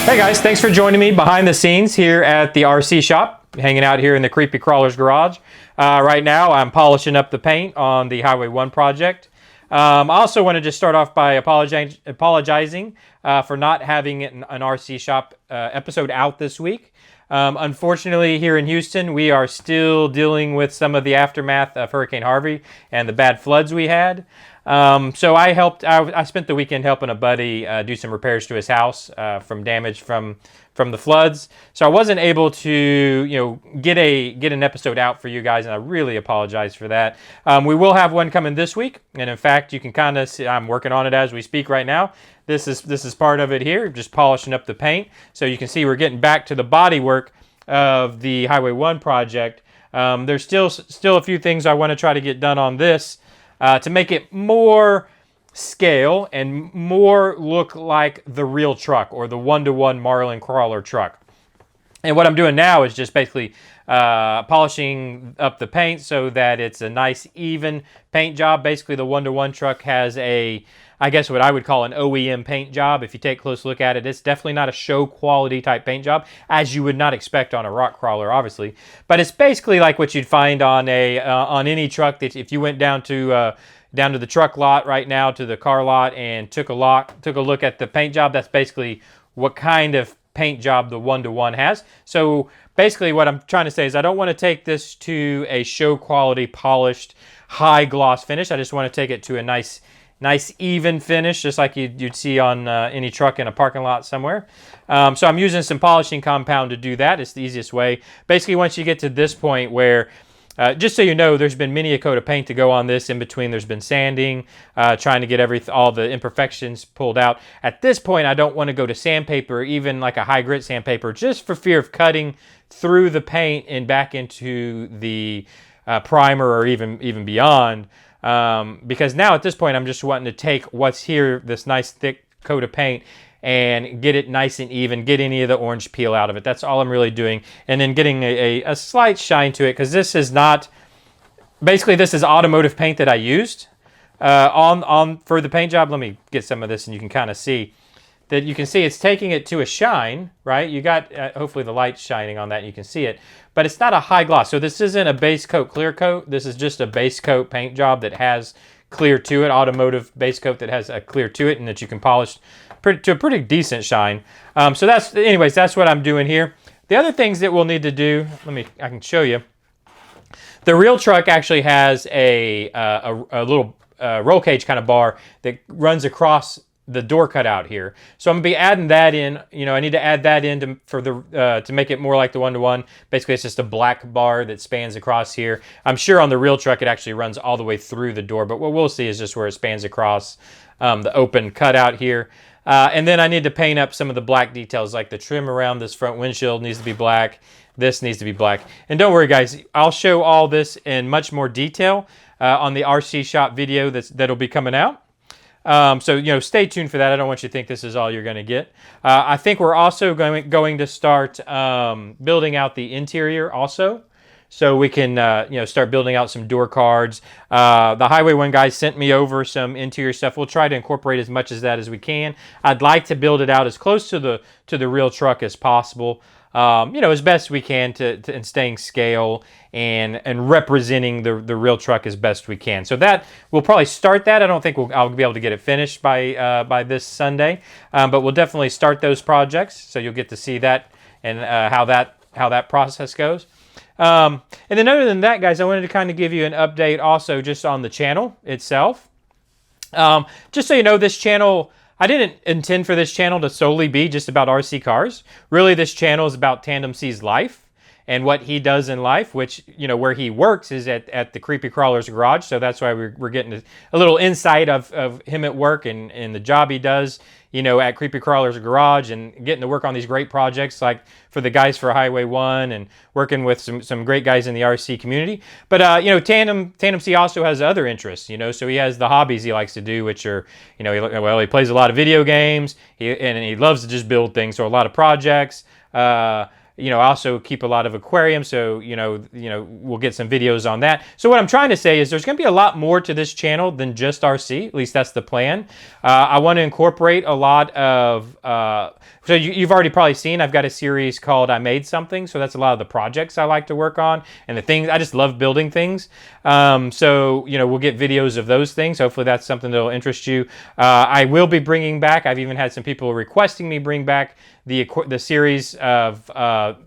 Hey guys, thanks for joining me behind the scenes here at the RC shop, hanging out here in the Creepy Crawler's garage. Right now I'm polishing up the paint on the Highway 1 project. I also want to just start off by apologizing for not having an RC shop episode out this week. Unfortunately, here in Houston, we are still dealing with some of the aftermath of Hurricane Harvey and the bad floods we had. So I spent the weekend helping a buddy do some repairs to his house from damage from the floods. So I wasn't able to, get an episode out for you guys, and I really apologize for that. We will have one coming this week, and in fact, you can kind of see I'm working on it as we speak right now. This is part of it here, just polishing up the paint. So you can see we're getting back to the body work of the Highway 1 project. There's still a few things I want to try to get done on this to make it more scale and more look like the real truck or the 1-to-1 Marlin Crawler truck. And what I'm doing now is just basically polishing up the paint so that it's a nice even paint job. Basically the 1-to-1 truck has I guess what I would call an OEM paint job. If you take a close look at it, it's definitely not a show quality type paint job, as you would not expect on a rock crawler, obviously. But it's basically like what you'd find on any truck. That if you went down to the truck lot right now, to the car lot, and took a look at the paint job, that's basically what kind of paint job the 1-to-1 has. So basically what I'm trying to say is I don't want to take this to a show quality polished high gloss finish. I just want to take it to a nice even finish, just like you'd see on any truck in a parking lot somewhere. So I'm using some polishing compound to do that. It's the easiest way. Basically, once you get to this point where, just so you know, there's been many a coat of paint to go on this. In between, there's been sanding, trying to get all the imperfections pulled out. At this point, I don't want to go to sandpaper, even like a high grit sandpaper, just for fear of cutting through the paint and back into the primer or even beyond. Because now at this point, I'm just wanting to take what's here, this nice thick coat of paint, and get it nice and even, get any of the orange peel out of it. That's all I'm really doing. And then getting a slight shine to it, because this is automotive paint that I used for the paint job. Let me get some of this and you can kind of see that. You can see it's taking it to a shine, right? You got, hopefully the light's shining on that and you can see it, but it's not a high gloss. So this isn't a base coat, clear coat. This is just a base coat paint job that has clear to it, automotive base coat that has a clear to it, and that you can polish to a pretty decent shine. So that's what I'm doing here. The other things that we'll need to do, I can show you. The real truck actually has a little roll cage kind of bar that runs across the door cutout here. So I'm gonna be adding that in. I need to add that in to make it more like the 1-to-1. Basically, it's just a black bar that spans across here. I'm sure on the real truck it actually runs all the way through the door, but what we'll see is just where it spans across the open cutout here. And then I need to paint up some of the black details, like the trim around this front windshield needs to be black. This needs to be black. And don't worry, guys, I'll show all this in much more detail on the RC shop video that'll be coming out. So stay tuned for that. I don't want you to think this is all you're going to get. I think we're also going to start building out the interior also, so we can start building out some door cards. The Highway 1 guys sent me over some interior stuff. We'll try to incorporate as much of that as we can. I'd like to build it out as close to the real truck as possible. As best we can to staying scale and representing the real truck as best we can. So that we'll probably start that. I don't think I'll be able to get it finished by this Sunday, but we'll definitely start those projects. So you'll get to see that and how that process goes. And then other than that, guys, I wanted to kind of give you an update also just on the channel itself. Just so you know, this channel, I didn't intend for this channel to solely be just about RC cars. Really, this channel is about TandemC's life and what he does in life, which, where he works is at the Creepy Crawler's garage. So that's why we're getting a little insight of him at work and the job he does, at Creepy Crawler's garage, and getting to work on these great projects like for the guys for Highway 1 and working with some great guys in the RC community. But, TandemC also has other interests, so he has the hobbies he likes to do, which are, he plays a lot of video games, and he loves to just build things. So a lot of projects, I also keep a lot of aquariums, so we'll get some videos on that. So what I'm trying to say is there's going to be a lot more to this channel than just RC. At least that's the plan. I want to incorporate a lot of. So you've already probably seen I've got a series called I Made Something. So that's a lot of the projects I like to work on and the things I just love building things. So we'll get videos of those things. Hopefully that's something that'll interest you. I will be bringing back. I've even had some people requesting me bring back the series of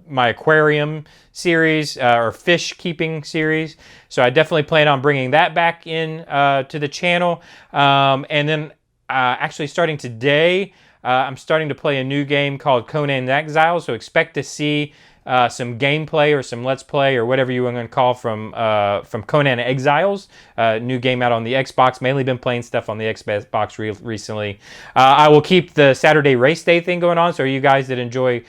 my aquarium series or fish keeping series. So I definitely plan on bringing that back in to the channel. And then actually starting today, I'm starting to play a new game called Conan Exiles. So expect to see some gameplay or some Let's Play or whatever you want to call from Conan Exiles, new game out on the Xbox. Mainly been playing stuff on the Xbox recently. I will keep the Saturday race day thing going on. So you guys that enjoy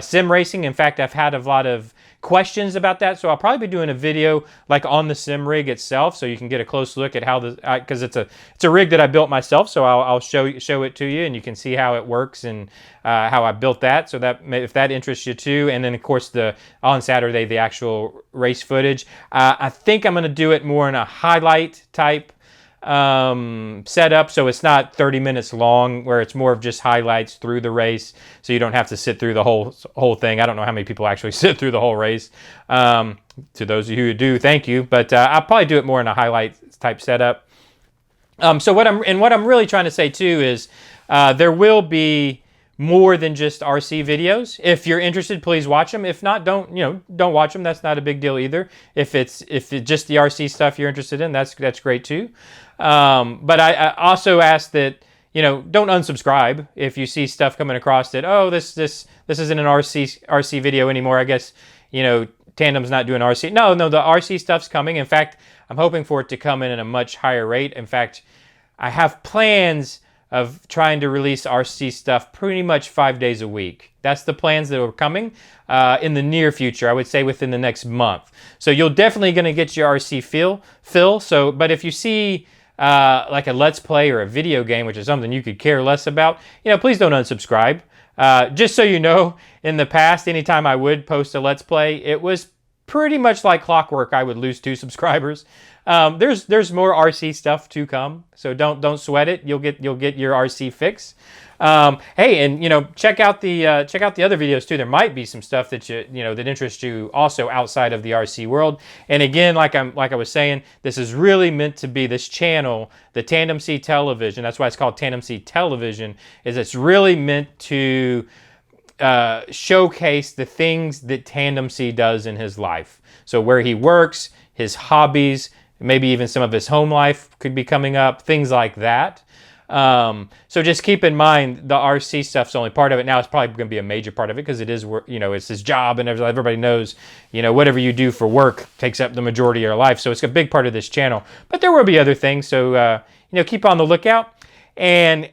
sim racing, in fact, I've had a lot of questions about that, so I'll probably be doing a video like on the sim rig itself, so you can get a close look at how because it's a rig that I built myself, so I'll show it to you, and you can see how it works and how I built that. So that if that interests you too, and then of course on Saturday the actual race footage. I think I'm going to do it more in a highlight type setup, so it's not 30 minutes long, where it's more of just highlights through the race, so you don't have to sit through the whole thing. I don't know how many people actually sit through the whole race. To those of you who do, thank you, but I'll probably do it more in a highlight type setup. So what I'm really trying to say too is there will be more than just RC videos. If you're interested, please watch them. If not, don't watch them. That's not a big deal either. If it's just the RC stuff you're interested in, that's great too. But I also ask that don't unsubscribe if you see stuff coming across that, oh, this isn't an RC video anymore. I guess Tandem's not doing RC. No, the RC stuff's coming. In fact, I'm hoping for it to come in at a much higher rate. In fact, I have plans of trying to release RC stuff pretty much 5 days a week. That's the plans that are coming in the near future. I would say within the next month. So you're definitely going to get your RC fill. So, but if you see like a Let's Play or a video game, which is something you could care less about, please don't unsubscribe. Just so you know, in the past, anytime I would post a Let's Play, it was pretty much like clockwork. I would lose 2 subscribers. There's more RC stuff to come, so don't sweat it. You'll get your RC fix. Hey, and check out the other videos too. There might be some stuff that that interests you also outside of the RC world. And again, like I was saying, this is really meant to be this channel, the TandemCTelevision. That's why it's called TandemCTelevision. It's really meant to showcase the things that TandemC does in his life. So where he works, his hobbies, maybe even some of his home life could be coming up, things like that. So just keep in mind the RC stuff's only part of it. Now it's probably going to be a major part of it because it is, it's his job, and everybody knows, whatever you do for work takes up the majority of your life. So it's a big part of this channel. But there will be other things. So, keep on the lookout, and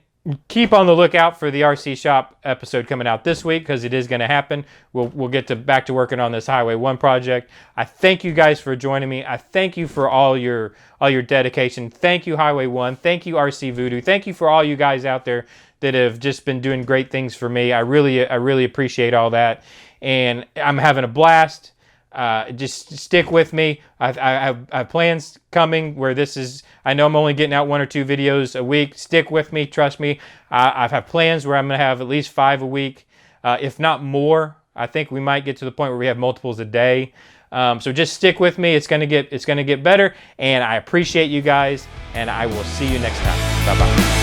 keep on the lookout for the RC Shop episode coming out this week, because it is going to happen. We'll get back to working on this Highway 1 project. I thank you guys for joining me. I thank you for all your dedication. Thank you, Highway 1. Thank you, RC Voodoo. Thank you for all you guys out there that have just been doing great things for me. I really appreciate all that, and I'm having a blast. Just stick with me. I have plans coming where I know I'm only getting out 1 or 2 videos a week. Stick with me, trust me. I've had plans where I'm going to have at least 5 a week, if not more. I think we might get to the point where we have multiples a day. So just stick with me. It's going to get better, and I appreciate you guys, and I will see you next time. Bye-bye.